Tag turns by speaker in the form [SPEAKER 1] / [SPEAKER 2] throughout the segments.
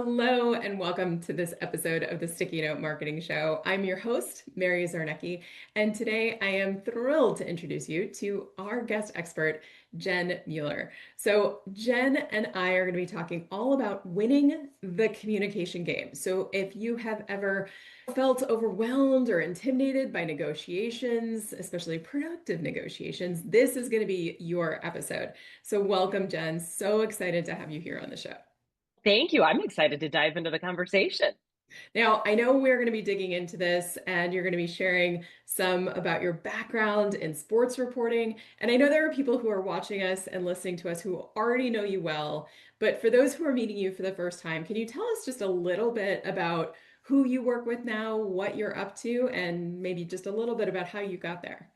[SPEAKER 1] Hello and welcome to this episode of the Sticky Note Marketing Show. I'm your host, Mary Czarnecki, and today I am thrilled to introduce you to our guest expert, Jen Mueller. So Jen and I are going to be talking all about winning the communication game. So if you have ever felt overwhelmed or intimidated by negotiations, especially productive negotiations, this is going to be your episode. So welcome, Jen. So excited to have you here on the show.
[SPEAKER 2] Thank you. I'm excited to dive into the conversation.
[SPEAKER 1] Now, I know we're going to be digging into this and you're going to be sharing some about your background in sports reporting. And I know there are people who are watching us and listening to us who already know you well. But for those who are meeting you for the first time, can you tell us just a little bit about who you work with now, what you're up to, and maybe just a little bit about how you got there?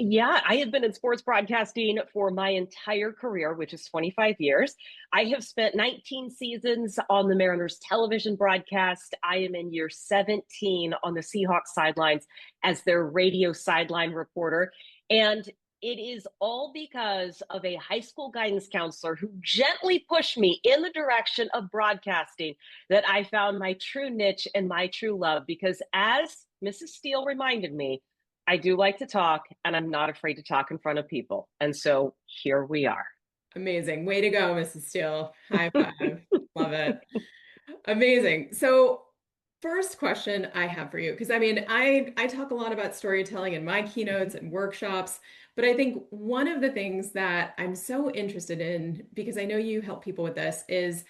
[SPEAKER 2] Yeah, I have been in sports broadcasting for my entire career, which is 25 years. I have spent 19 seasons on the Mariners television broadcast. I am in year 17 on the Seahawks sidelines as their radio sideline reporter. And it is all because of a high school guidance counselor who gently pushed me in the direction of broadcasting that I found my true niche and my true love. Because as Mrs. Steele reminded me, I do like to talk, and I'm not afraid to talk in front of people. And so here we are.
[SPEAKER 1] Amazing. Way to go, Mrs. Steele. High five. Love it. Amazing. So, first question I have for you, because I talk a lot about storytelling in my keynotes and workshops, but I think one of the things that I'm so interested in, because I know you help people with this, is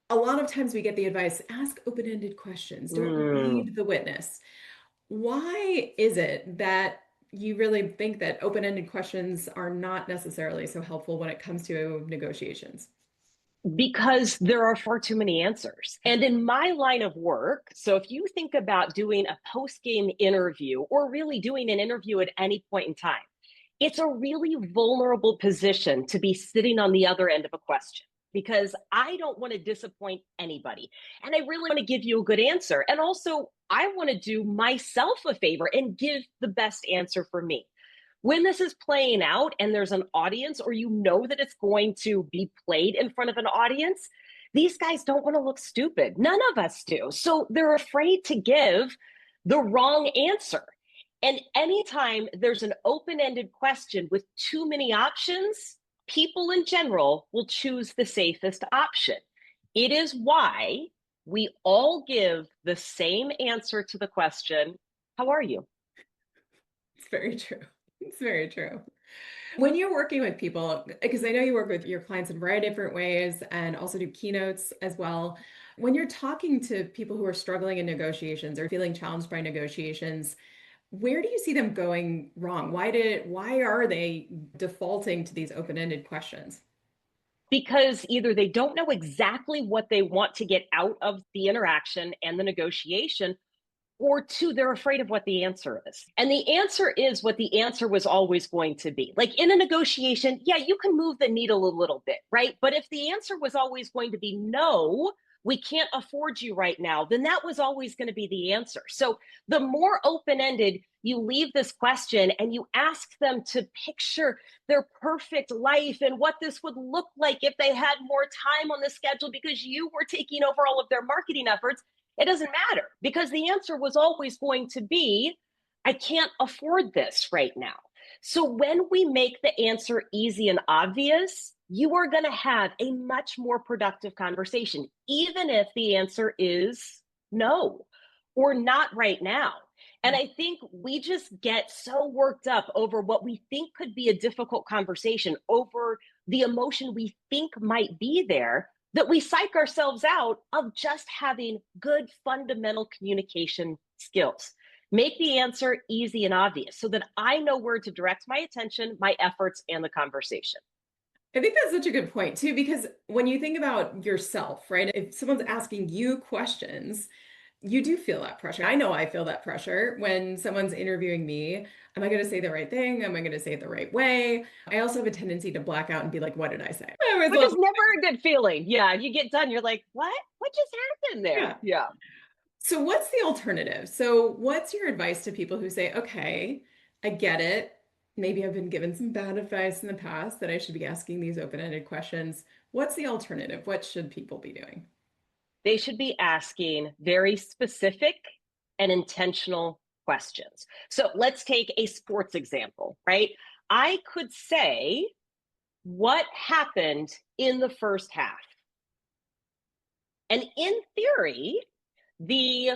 [SPEAKER 1] a lot of times we get the advice, ask open-ended questions, don't
[SPEAKER 2] Mm.
[SPEAKER 1] read the witness. Why is it that you really think that open-ended questions are not necessarily so helpful when it comes to negotiations?
[SPEAKER 2] Because there are far too many answers. And in my line of work, so if you think about doing a post game interview or really doing an interview at any point in time, it's a really vulnerable position to be sitting on the other end of a question because I don't want to disappoint anybody. And I really want to give you a good answer. And also, I want to do myself a favor and give the best answer for me. When this is playing out and there's an audience, or you know that it's going to be played in front of an audience, these guys don't want to look stupid. None of us do. So they're afraid to give the wrong answer. And anytime there's an open ended question with too many options, people in general will choose the safest option. It is why we all give the same answer to the question, how are you?
[SPEAKER 1] It's very true. It's very true. When you're working with people, because I know you work with your clients in a variety of different ways and also do keynotes as well. When you're talking to people who are struggling in negotiations or feeling challenged by negotiations, where do you see them going wrong? Why are they defaulting to these open-ended questions?
[SPEAKER 2] Because either they don't know exactly what they want to get out of the interaction and the negotiation, or two, they're afraid of what the answer is. And the answer is what the answer was always going to be. Like in a negotiation, yeah, you can move the needle a little bit, right? But if the answer was always going to be no, we can't afford you right now, then that was always going to be the answer. So the more open ended you leave this question and you ask them to picture their perfect life and what this would look like if they had more time on the schedule because you were taking over all of their marketing efforts, it doesn't matter because the answer was always going to be, I can't afford this right now. So when we make the answer easy and obvious, you are going to have a much more productive conversation, even if the answer is no or not right now. And I think we just get so worked up over what we think could be a difficult conversation, over the emotion we think might be there, that we psych ourselves out of just having good fundamental communication skills. Make the answer easy and obvious so that I know where to direct my attention, my efforts, and the conversation.
[SPEAKER 1] I think that's such a good point too, because when you think about yourself, right? If someone's asking you questions, you do feel that pressure. I know I feel that pressure when someone's interviewing me. Am I going to say the right thing? Am I going to say it the right way? I also have a tendency to black out and be like, what did I say? I was
[SPEAKER 2] Which is
[SPEAKER 1] like,
[SPEAKER 2] never a good feeling. Yeah, you get done, you're like, what? What just happened there?
[SPEAKER 1] yeah.
[SPEAKER 2] Yeah.
[SPEAKER 1] So what's the alternative? So what's your advice to people who say, okay, I get it. Maybe I've been given some bad advice in the past that I should be asking these open-ended questions. What's the alternative? What should people be doing?
[SPEAKER 2] They should be asking very specific and intentional questions. So let's take a sports example, right? I could say, what happened in the first half? And in theory, the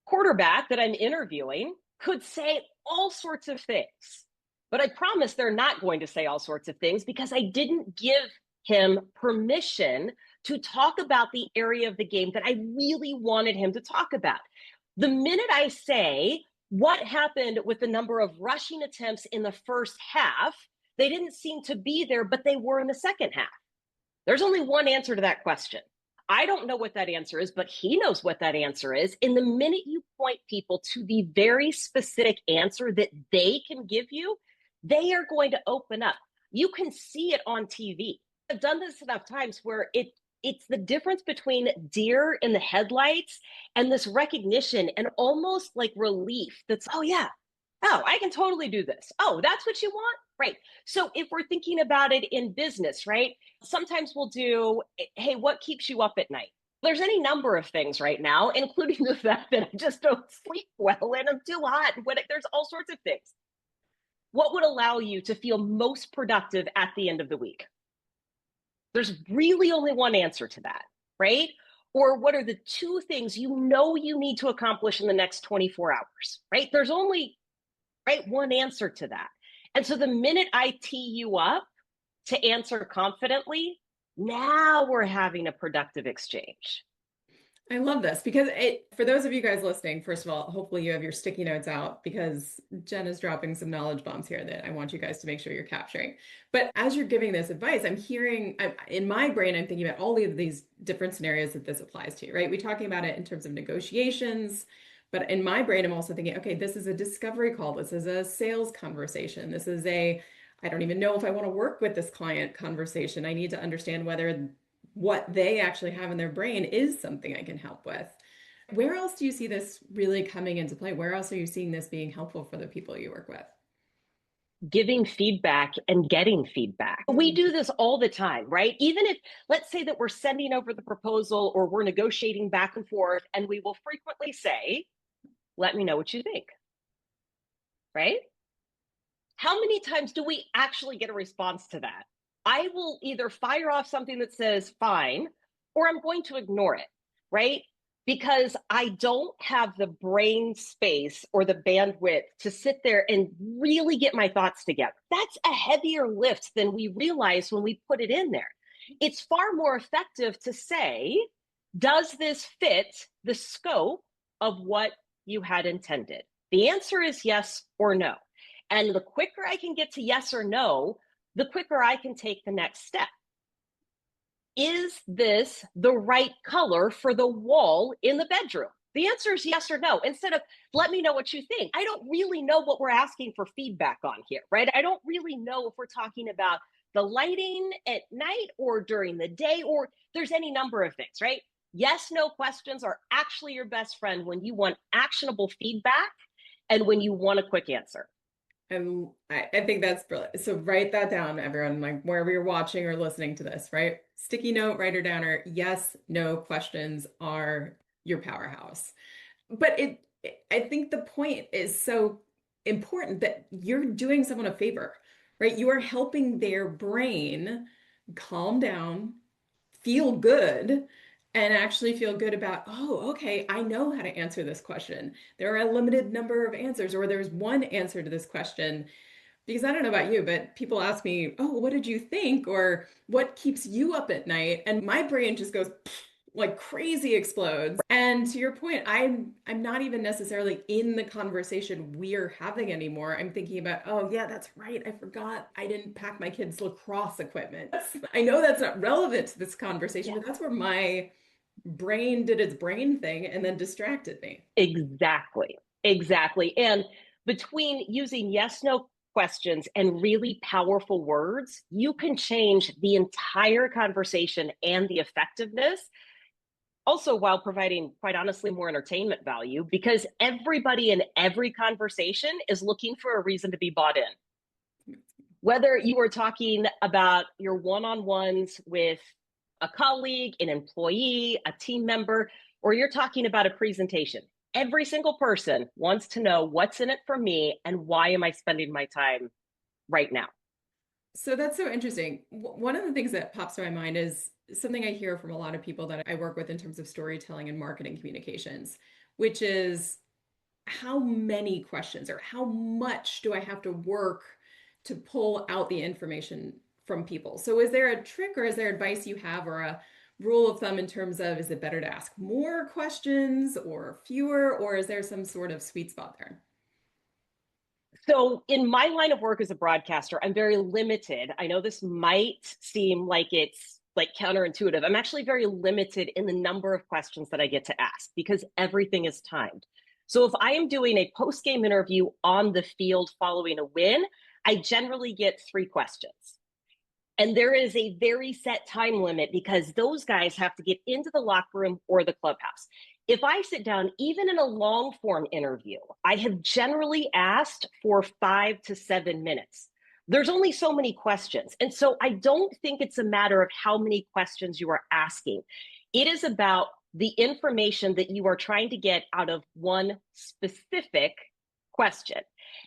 [SPEAKER 2] quarterback that I'm interviewing could say all sorts of things. But I promise they're not going to say all sorts of things because I didn't give him permission to talk about the area of the game that I really wanted him to talk about. The minute I say what happened with the number of rushing attempts in the first half, they didn't seem to be there, but they were in the second half. There's only one answer to that question. I don't know what that answer is, but he knows what that answer is. And the minute you point people to the very specific answer that they can give you, they are going to open up. You can see it on TV. I've done this enough times where it's the difference between deer in the headlights and this recognition and almost like relief that's, oh yeah, oh, I can totally do this. Oh, that's what you want? Right. So if we're thinking about it in business, right? Sometimes we'll do, hey, what keeps you up at night? There's any number of things right now, including the fact that I just don't sleep well and I'm too hot. There's all sorts of things. What would allow you to feel most productive at the end of the week? There's really only one answer to that, right? Or what are the two things you know you need to accomplish in the next 24 hours, right? There's only one answer to that. And so the minute I tee you up to answer confidently, now we're having a productive exchange.
[SPEAKER 1] I love this because for those of you guys listening, first of all, hopefully you have your sticky notes out because Jen is dropping some knowledge bombs here that I want you guys to make sure you're capturing. But as you're giving this advice, in my brain, I'm thinking about all of these different scenarios that this applies to, right? We're talking about it in terms of negotiations, but in my brain, I'm also thinking, okay, this is a discovery call. This is a sales conversation. This is I don't even know if I want to work with this client conversation. I need to understand whether what they actually have in their brain is something I can help with. Where else do you see this really coming into play? Where else are you seeing this being helpful for the people you work with?
[SPEAKER 2] Giving feedback and getting feedback. We do this all the time, right? Even if, let's say that we're sending over the proposal or we're negotiating back and forth, and we will frequently say, let me know what you think, right? How many times do we actually get a response to that? I will either fire off something that says fine, or I'm going to ignore it, right? Because I don't have the brain space or the bandwidth to sit there and really get my thoughts together. That's a heavier lift than we realize when we put it in there. It's far more effective to say, does this fit the scope of what you had intended? The answer is yes or no. And the quicker I can get to yes or no, the quicker I can take the next step. Is this the right color for the wall in the bedroom? The answer is yes or no. Instead of, let me know what you think. I don't really know what we're asking for feedback on here, right? I don't really know if we're talking about the lighting at night or during the day, or there's any number of things, right? Yes, no questions are actually your best friend when you want actionable feedback and when you want a quick answer.
[SPEAKER 1] And I think that's brilliant. So write that down, everyone, like wherever you're watching or listening to this, right? Sticky note, writer downer. Yes, no questions are your powerhouse. But I think the point is so important that you're doing someone a favor, right? You are helping their brain calm down, feel good, and actually feel good about, oh, okay, I know how to answer this question. There are a limited number of answers, or there's one answer to this question. Because I don't know about you, but people ask me, oh, what did you think? Or what keeps you up at night? And my brain just goes like crazy, explodes. And to your point, I'm not even necessarily in the conversation we're having anymore. I'm thinking about, oh yeah, that's right. I forgot I didn't pack my kids' lacrosse equipment. I know that's not relevant to this conversation, but that's where my brain did its brain thing and then distracted me.
[SPEAKER 2] Exactly. Exactly. And between using yes, no questions and really powerful words, you can change the entire conversation and the effectiveness. Also, while providing, quite honestly, more entertainment value, because everybody in every conversation is looking for a reason to be bought in. Whether you are talking about your one-on-ones with a colleague, an employee, a team member, or you're talking about a presentation. Every single person wants to know what's in it for me and why am I spending my time right now.
[SPEAKER 1] So that's so interesting. One of the things that pops to my mind is something I hear from a lot of people that I work with in terms of storytelling and marketing communications, which is how many questions or how much do I have to work to pull out the information from people? So is there a trick or is there advice you have or a rule of thumb in terms of is it better to ask more questions or fewer, or is there some sort of sweet spot there?
[SPEAKER 2] So, in my line of work as a broadcaster, I'm very limited. I know this might seem like it's like counterintuitive. I'm actually very limited in the number of questions that I get to ask because everything is timed. So, if I am doing a post game interview on the field following a win, I generally get 3 questions. And there is a very set time limit because those guys have to get into the locker room or the clubhouse. If I sit down, even in a long form interview, I have generally asked for 5 to 7 minutes. There's only so many questions. And so I don't think it's a matter of how many questions you are asking. It is about the information that you are trying to get out of one specific question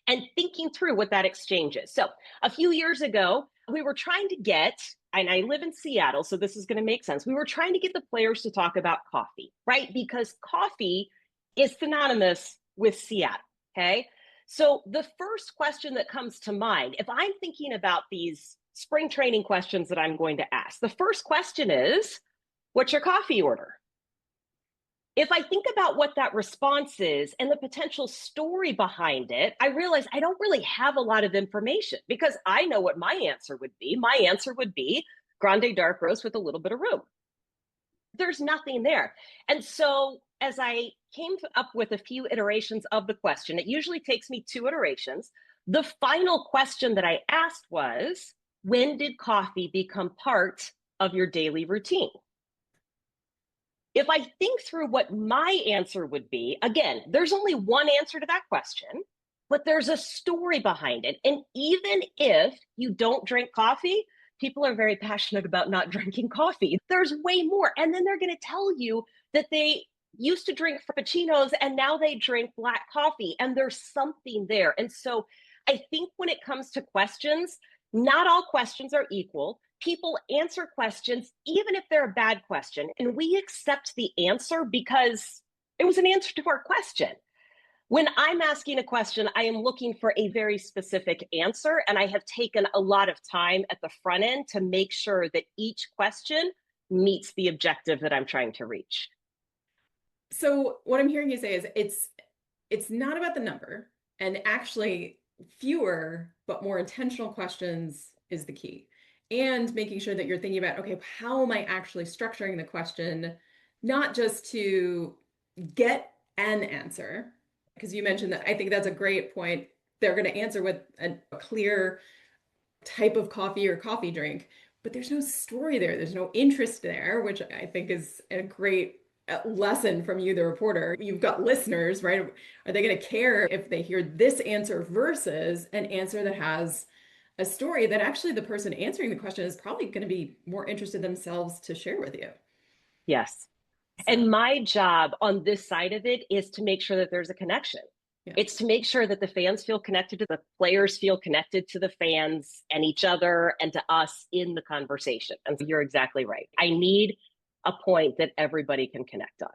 [SPEAKER 2] and thinking through what that exchange is. So a few years ago, we were trying to get, and I live in Seattle, so this is going to make sense. We were trying to get the players to talk about coffee, right? Because coffee is synonymous with Seattle. Okay. So the first question that comes to mind, if I'm thinking about these spring training questions that I'm going to ask, the first question is, what's your coffee order? If I think about what that response is and the potential story behind it, I realize I don't really have a lot of information because I know what my answer would be. My answer would be grande dark roast with a little bit of room. There's nothing there. And so as I came up with a few iterations of the question, it usually takes me 2 iterations. The final question that I asked was, when did coffee become part of your daily routine? If I think through what my answer would be, again, there's only one answer to that question, but there's a story behind it. And even if you don't drink coffee, people are very passionate about not drinking coffee. There's way more. And then they're going to tell you that they used to drink frappuccinos and now they drink black coffee, and there's something there. And so I think when it comes to questions, not all questions are equal. People answer questions, even if they're a bad question, and we accept the answer because it was an answer to our question. When I'm asking a question, I am looking for a very specific answer, and I have taken a lot of time at the front end to make sure that each question meets the objective that I'm trying to reach.
[SPEAKER 1] So what I'm hearing you say is it's not about the number, and actually fewer but more intentional questions is the key. And making sure that you're thinking about, okay, how am I actually structuring the question, not just to get an answer, because you mentioned that I think that's a great point. They're going to answer with a clear type of coffee or coffee drink, but there's no story there. There's no interest there, which I think is a great lesson from you, the reporter. You've got listeners, right? Are they going to care if they hear this answer versus an answer that has a story that actually the person answering the question is probably going to be more interested themselves to share with you?
[SPEAKER 2] Yes.
[SPEAKER 1] So,
[SPEAKER 2] And my job on this side of it is to make sure that there's a connection.
[SPEAKER 1] yeah.
[SPEAKER 2] It's to make sure that the fans feel connected to the players, feel connected to the fans and each other and to us in the conversation. And so you're exactly right. I need a point that everybody can connect on.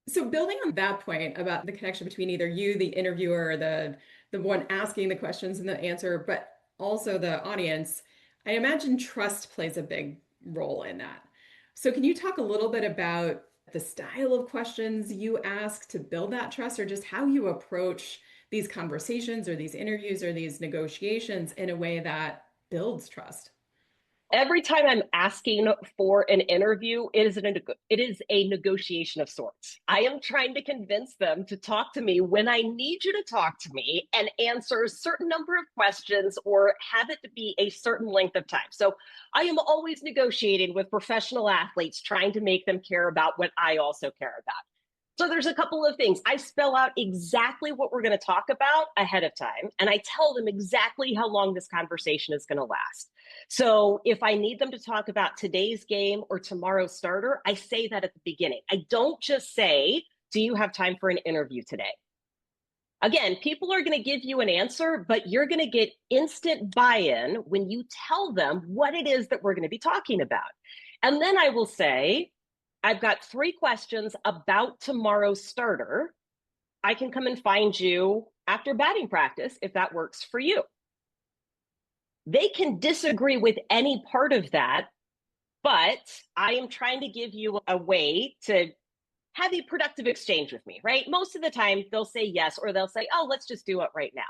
[SPEAKER 1] So building on that point about the connection between either you, the interviewer, the one asking the questions and the answer, but also the audience, I imagine trust plays a big role in that. So can you talk a little bit about the style of questions you ask to build that trust, or just how you approach these conversations or these interviews or these negotiations in a way that builds trust?
[SPEAKER 2] Every time I'm asking for an interview, it is a negotiation of sorts. I am trying to convince them to talk to me when I need you to talk to me and answer a certain number of questions or have it to be a certain length of time. So I am always negotiating with professional athletes, trying to make them care about what I also care about. So there's a couple of things. I spell out exactly what we're going to talk about ahead of time, and I tell them exactly how long this conversation is going to last. So if I need them to talk about today's game or tomorrow's starter, I say that at the beginning. I don't just say, do you have time for an interview today? Again, people are going to give you an answer, but you're going to get instant buy-in when you tell them what it is that we're going to be talking about. And then I will say, I've got 3 questions about tomorrow's starter. I can come and find you after batting practice if that works for you. They can disagree with any part of that, but I am trying to give you a way to have a productive exchange with me, right? Most of the time they'll say yes, or they'll say, oh, let's just do it right now.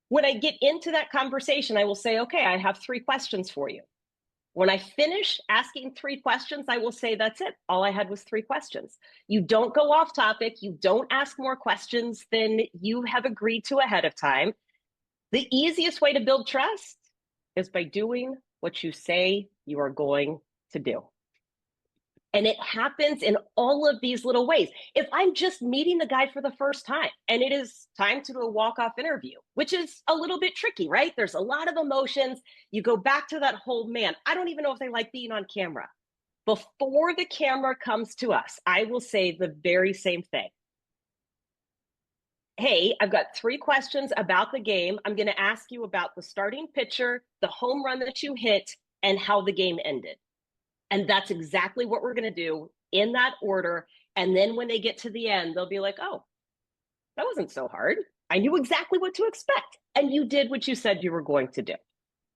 [SPEAKER 2] When I get into that conversation, I will say, okay, I have 3 questions for you. When I finish asking 3 questions, I will say, that's it. All I had was 3 questions. You don't go off topic. You don't ask more questions than you have agreed to ahead of time. The easiest way to build trust is by doing what you say you are going to do. And it happens in all of these little ways. If I'm just meeting the guy for the first time and it is time to do a walk-off interview, which is a little bit tricky, right? There's a lot of emotions. You go back to that whole, man, I don't even know if they like being on camera. Before the camera comes to us, I will say the very same thing. Hey, I've got 3 questions about the game. I'm going to ask you about the starting pitcher, the home run that you hit, and how the game ended. And that's exactly what we're going to do in that order. And then when they get to the end, they'll be like, oh, that wasn't so hard. I knew exactly what to expect. And you did what you said you were going to do.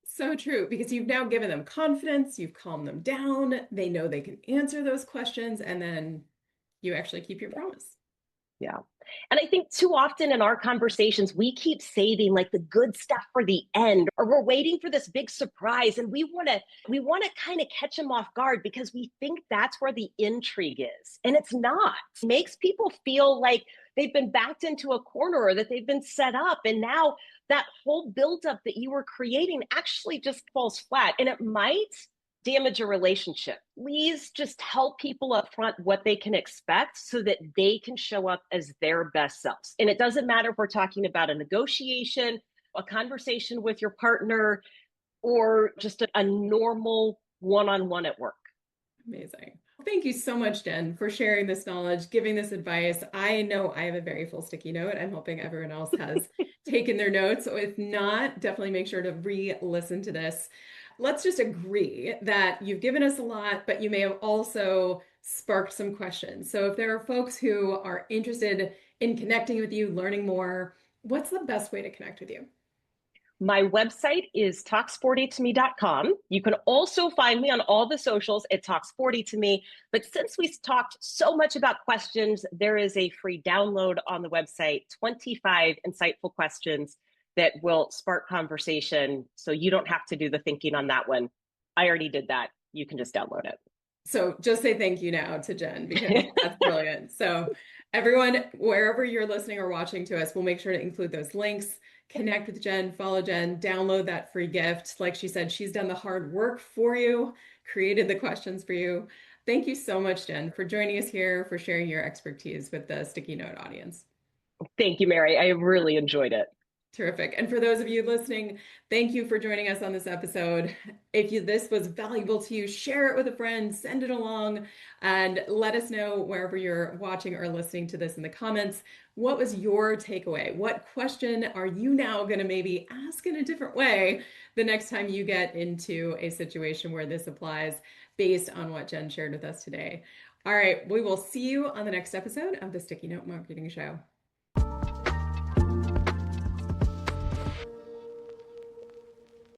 [SPEAKER 1] So true, because you've now given them confidence, you've calmed them down, they know they can answer those questions, and then you actually keep your promise.
[SPEAKER 2] Yeah. And I think too often in our conversations, we keep saving like the good stuff for the end, or we're waiting for this big surprise. And we want to kind of catch them off guard because we think that's where the intrigue is. And it's not. It makes people feel like they've been backed into a corner or that they've been set up. And now that whole buildup that you were creating actually just falls flat. And it might damage a relationship. Please just tell people up front what they can expect so that they can show up as their best selves. And it doesn't matter if we're talking about a negotiation, a conversation with your partner, or just a normal one-on-one at work.
[SPEAKER 1] Amazing. Thank you so much, Jen, for sharing this knowledge, giving this advice. I know I have a very full sticky note. I'm hoping everyone else has taken their notes. So if not, definitely make sure to re-listen to this. Let's just agree that you've given us a lot, but you may have also sparked some questions. So if there are folks who are interested in connecting with you, learning more, what's the best way to connect with you?
[SPEAKER 2] My website is talksportytome.com. You can also find me on all the socials at talksportytome. But since we talked so much about questions, there is a free download on the website, 25 insightful questions that will spark conversation. So you don't have to do the thinking on that one. I already did that. You can just download it.
[SPEAKER 1] So just say thank you now to Jen because that's brilliant. So everyone, wherever you're listening or watching to us, we'll make sure to include those links. Connect with Jen, follow Jen, download that free gift. Like she said, she's done the hard work for you, created the questions for you. Thank you so much, Jen, for joining us here, for sharing your expertise with the Sticky Note audience.
[SPEAKER 2] Thank you, Mary. I really enjoyed it.
[SPEAKER 1] Terrific. And for those of you listening, thank you for joining us on this episode. If this was valuable to you, share it with a friend, send it along, and let us know wherever you're watching or listening to this in the comments. What was your takeaway? What question are you now going to maybe ask in a different way the next time you get into a situation where this applies based on what Jen shared with us today? All right, we will see you on the next episode of the Sticky Note Marketing Show.